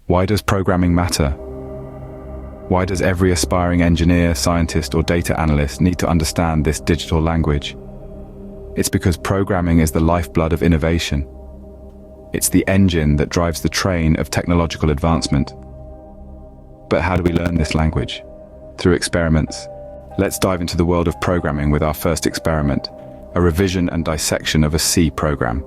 Why does programming matter? Why does every aspiring engineer, scientist, or data analyst need to understand this digital language? It's because programming is the lifeblood of innovation. It's the engine that drives the train of technological advancement. But how do we learn this language? Through experiments. Let's dive into the world of programming with our first experiment, a revision and dissection of a C program.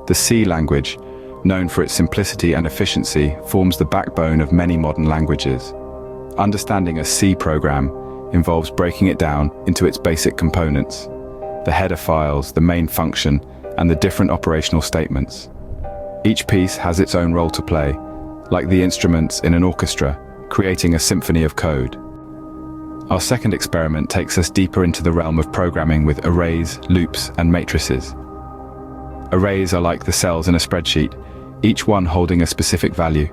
The C language, known for its simplicity and efficiency, forms the backbone of many modern languages. Understanding a C program involves breaking it down into its basic components, the header files, the main function, and the different operational statements. Each piece has its own role to play, like the instruments in an orchestra, creating a symphony of code. Our second experiment takes us deeper into the realm of programming with arrays, loops, and matrices. Arrays are like the cells in a spreadsheet, each one holding a specific value.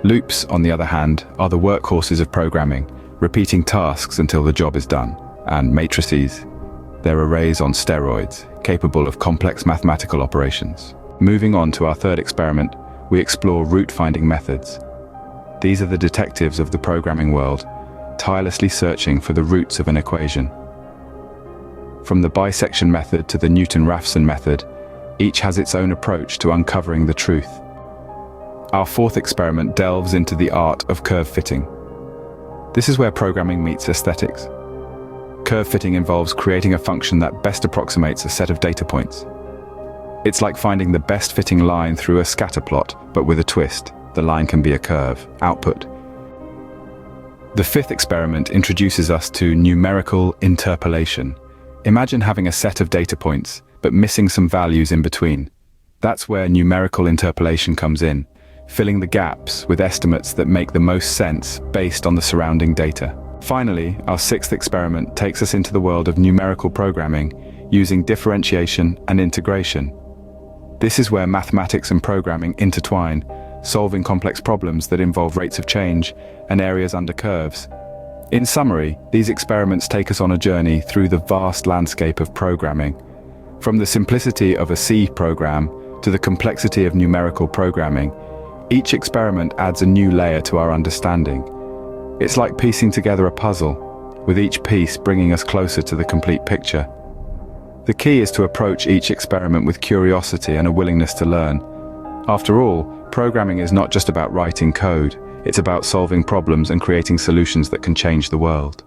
Loops, on the other hand, are the workhorses of programming, repeating tasks until the job is done. And matrices, they're arrays on steroids, capable of complex mathematical operations. Moving on to our third experiment, we explore root-finding methods. These are the detectives of the programming world, tirelessly searching for the roots of an equation. From the bisection method to the Newton-Raphson method, each has its own approach to uncovering the truth. Our fourth experiment delves into the art of curve fitting. This is where programming meets aesthetics. Curve fitting involves creating a function that best approximates a set of data points. It's like finding the best fitting line through a scatter plot, but with a twist. The line can be a curve. Output. The fifth experiment introduces us to numerical interpolation. Imagine having a set of data points, but missing some values in between. That's where numerical interpolation comes in, filling the gaps with estimates that make the most sense based on the surrounding data. Finally, our sixth experiment takes us into the world of numerical programming, using differentiation and integration. This is where mathematics and programming intertwine, solving complex problems that involve rates of change and areas under curves. In summary, these experiments take us on a journey through the vast landscape of programming. From the simplicity of a C program to the complexity of numerical programming, each experiment adds a new layer to our understanding. It's like piecing together a puzzle, with each piece bringing us closer to the complete picture. The key is to approach each experiment with curiosity and a willingness to learn. After all, programming is not just about writing code, it's about solving problems and creating solutions that can change the world.